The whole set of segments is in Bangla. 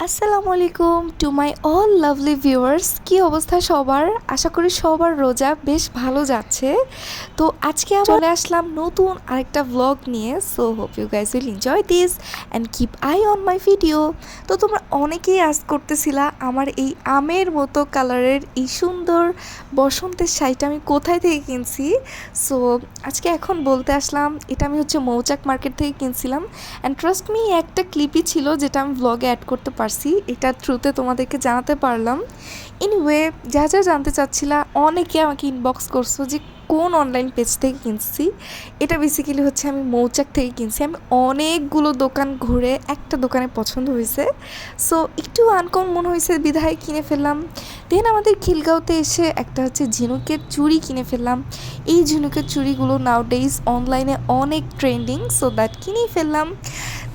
আসসালামু আলাইকুম to my all lovely viewers. কি অবস্থা সবার? আশা করি সবার রোজা বেশ ভালো যাচ্ছে। তো আজকে চলে আসলাম নতুন আরেকটা ব্লগ নিয়ে। So hope you guys will enjoy this and keep eye on my video. তো তোমরা অনেকেই আজ করতেছিলা আমার এই আমের মতো কালারের এই সুন্দর বসন্তের শাড়িটা আমি কোথায় থেকে কিনছি। সো আজকে এখন বলতে আসলাম, এটা আমি হচ্ছে মৌচাক মার্কেট থেকে কিনছিলাম। অ্যান্ড ট্রাস্ট মি, একটা ক্লিপই ছিল যেটা আমি ব্লগে অ্যাড করতে পারছি, এটার থ্রুতে তোমাদেরকে জানাতে পারলাম। এনিওয়ে, যা যা জানতে চাচ্ছিলা অনেকে আমাকে ইনবক্স করছো যে কোন অনলাইন পেজ থেকে কিনছি। এটা বেসিক্যালি হচ্ছে আমি মৌচাক থেকে কিনছি। আমি অনেকগুলো দোকান ঘুরে একটা দোকানে পছন্দ হয়েছে, সো একটু আনকমন মনে হয়েছে বিধায় কিনে ফেললাম। দেন আমাদের খিলগাঁওতে এসে একটা হচ্ছে ঝিনুকের চুড়ি কিনে ফেললাম। এই ঝিনুকের চুড়িগুলো নাওডেইজ অনলাইনে অনেক ট্রেন্ডিং, সো দ্যাট কিনেই ফেললাম।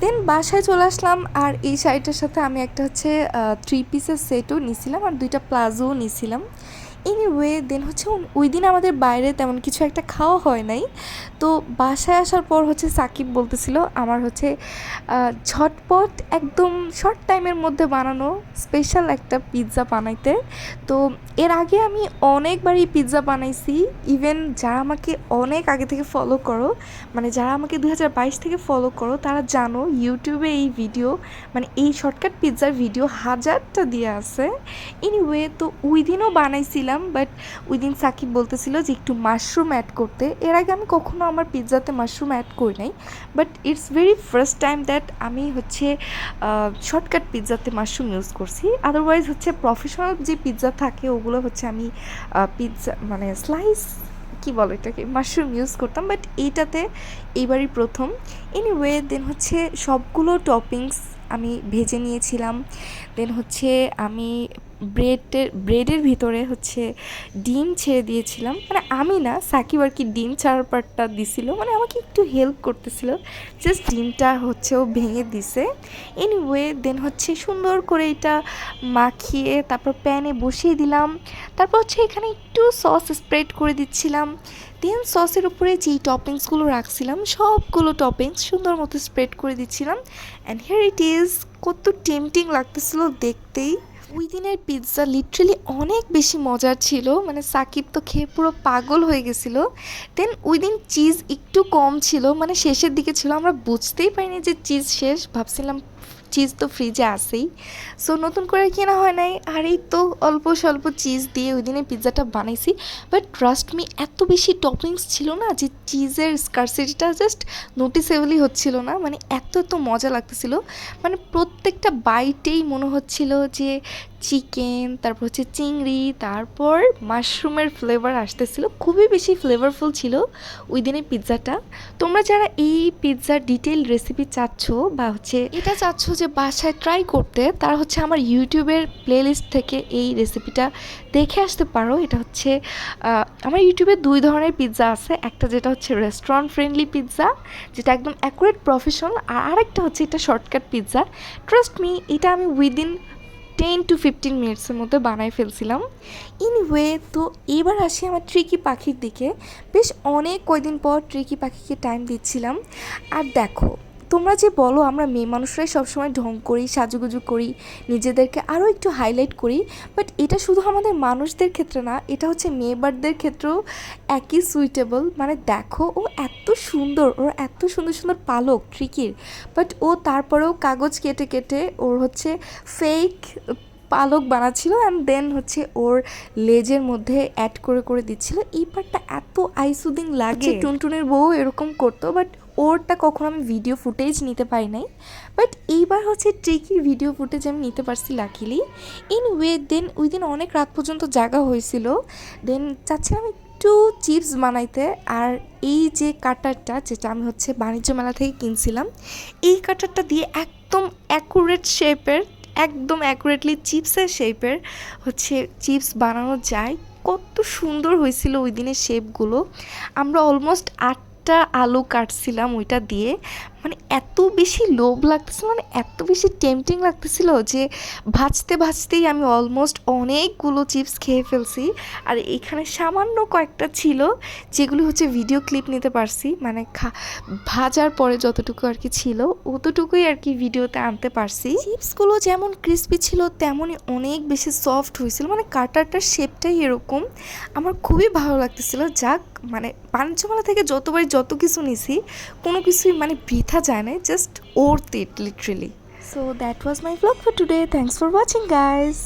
দেন বাসায় চলে আসলাম, আর এই শাড়িটার সাথে আমি একটা হচ্ছে 3 পিসের সেটও নিয়েছিলাম আর 2টা প্লাজোও নিয়েছিলাম। এনিওয়ে দেন হচ্ছে ওই দিন আমাদের বাইরে তেমন কিছু একটা খাওয়া হয় নাই। তো বাসায় আসার পর হচ্ছে সাকিব বলতেছিল আমার হচ্ছে ঝটপট একদম শর্ট টাইমের মধ্যে বানানো স্পেশাল একটা পিৎজা বানাইতে। তো এর আগে আমি অনেকবারই পিৎজা বানাইছি। ইভেন যারা আমাকে অনেক আগে থেকে ফলো করো, মানে যারা আমাকে 2022 থেকে ফলো করো, তারা জানো ইউটিউবে এই ভিডিও, মানে এই শর্টকাট পিৎজার ভিডিও হাজারটা দিয়ে আছে। এনিওয়ে তো ওই দিনও বানাইছিলাম, বাট ওই দিন সাকিব বলতেছিল যে একটু মাশরুম অ্যাড করতে। এর আগে আমি কখনো আমার পিৎজাতে মাশরুম অ্যাড করি নাই, but it's very first time that আমি হচ্ছে শর্টকাট পিৎজাতে মাশরুম ইউজ করছি। আদারওয়াইজ হচ্ছে প্রফেশনাল যে পিৎজা থাকে ওগুলো হচ্ছে আমি পিৎজা মানে স্লাইস কি বলে এটাকে মাশরুম ইউজ করতাম, বাট এইটাতে এইবারই প্রথম। এনিওয়ে দেন হচ্ছে সবগুলো টপিংস আমি ভেজে নিয়েছিলাম। দেন হচ্ছে আমি ব্রেডের ভিতরে হচ্ছে ডিম ছেড়ে দিয়েছিলাম, মানে আমি না, সাকিব আর কি ডিম ছাড়ার পার্টটা দিছিল, মানে আমাকে একটু হেল্প করতেছিল, জাস্ট ডিমটা হচ্ছে ও ভেঙে দিছে। এনিওয়ে দেন হচ্ছে সুন্দর করে এটা মাখিয়ে তারপর প্যানে বসিয়ে দিলাম। তারপর হচ্ছে এখানে একটু সস স্প্রেড করে দিচ্ছিলাম। দেন সসের উপরে যেই টপিংসগুলো রাখছিলাম সবগুলো টপিংস সুন্দর মতো স্প্রেড করে দিচ্ছিলাম। And here it is. কত টেম্পটিং লাগতেছিল দেখতেই। ওই দিনের পিৎজা লিটারালি অনেক বেশি মজার ছিল, মানে সাকিব তো খেয়ে পুরো পাগল হয়ে গেছিলো। দেন ওই দিন চিজ একটু কম ছিল, মানে শেষের দিকে ছিল, আমরা বুঝতেই পারিনি যে চিজ শেষ, ভাবছিলাম চিজ তো ফ্রিজে আসেই, সো নতুন করে কেনা হয় নাই। আর এই তো অল্প স্বল্প চিজ দিয়ে ওই দিনে পিৎজাটা বানাইছি। বাট ট্রাস্ট মি, এত বেশি টপিংস ছিল না যে চিজের স্কারসিটিটা জাস্ট নোটিসেবলই হচ্ছিল না, মানে এত এত মজা লাগতেছিল। মানে প্রত্যেকটা বাইটেই মনে হচ্ছিল যে চিকেন, তারপর হচ্ছে চিংড়ি, তারপর মাশরুমের ফ্লেভার আসতেছিল, খুবই বেশি ফ্লেভারফুল ছিল ওই দিনের পিৎজাটা। তোমরা যারা এই পিৎজার ডিটেইল রেসিপি চাচ্ছ বা হচ্ছে এটা চাচ্ছ যে বাসায় ট্রাই করতে, তারা হচ্ছে আমার ইউটিউবের প্লেলিস্ট থেকে এই রেসিপিটা দেখে আসতে পারো। এটা হচ্ছে আমার ইউটিউবে 2 ধরনের পিৎজা আছে, একটা যেটা হচ্ছে রেস্টুরেন্ট ফ্রেন্ডলি পিৎজা, যেটা একদম অ্যাকুরেট প্রফেশনাল, আর আরেকটা হচ্ছে এটা শর্টকাট পিৎজা। ট্রাস্ট মি, এটা আমি উইদিন 10 to 15 মিনিটসের মধ্যে বানাই ফেলছিলাম। এনিওয়ে তো এবার আসি আমার ট্রিকি পাখির দিকে। বেশ অনেক কয়দিন পর ট্রিকি পাখিকে টাইম দিচ্ছিলাম। আর দেখো, তোমরা যে বলো আমরা মেয়ে মানুষরাই সবসময় ঢং করি, সাজুগুজু করি, নিজেদেরকে আরও একটু হাইলাইট করি, বাট এটা শুধু আমাদের মানুষদের ক্ষেত্রে না, এটা হচ্ছে মেয়ে বার্ডদের ক্ষেত্রেও একই সুইটেবল। মানে দেখো, ও এত সুন্দর, ওর এত সুন্দর সুন্দর পালক ট্রিকির, বাট ও তারপরেও কাগজ কেটে কেটে ওর হচ্ছে ফেক পালক বানাচ্ছিল, অ্যান্ড দেন হচ্ছে ওর লেজের মধ্যে অ্যাড করে করে দিচ্ছিল। এই পার্টটা এত আইসুদিং লাগে। টুনটুনের বউ এরকম করতো, বাট ওরটা কখনো আমি ভিডিও ফুটেজ নিতে পারি নাই, বাট এইবার হচ্ছে ট্রিকির ভিডিও ফুটেজ আমি নিতে পারছি লাকিলি। এনিওয়ে দেন ওই দিন অনেক রাত পর্যন্ত জাগা হয়েছিল। দেন চাচ্ছিলাম একটু চিপস বানাইতে, আর এই যে কাটারটা যেটা আমি হচ্ছে বাণিজ্য মেলা থেকে কিনছিলাম, এই কাটারটা দিয়ে একদম অ্যাকুরেট শেপের, একদম অ্যাকুরেটলি চিপসের শেপের হচ্ছে চিপস বানানো যায়। কত সুন্দর হয়েছিল ওই দিনের শেপগুলো। আমরা অলমোস্ট 8টা আলু কাটছিলাম ওইটা দিয়ে, মানে এত বেশি লোভ লাগতেছিল, মানে এত বেশি টেম্পটিং লাগতেছিল যে ভাজতে ভাজতেই আমি অলমোস্ট অনেকগুলো চিপস খেয়ে ফেলছি। আর এখানে সামান্য কয়েকটা ছিল যেগুলো হচ্ছে ভিডিও ক্লিপ নিতে পারছি, মানে ভাজার পরে যতটুকু আর কি ছিল অতটুকুই আর কি ভিডিওতে আনতে পারছি। চিপসগুলো যেমন ক্রিস্পি ছিল তেমনই অনেক বেশি সফট হয়েছিল, মানে কাটারটার শেপটাই এরকম। আমার খুবই ভালো লাগতেছিল। যাক, মানে বাণিজ্য মেলা থেকে যতবারই যত কিছু নিছি কোনো কিছুই মানে বৃথা যায় না, just worth it literally. So that was my vlog for today. Thanks for watching guys.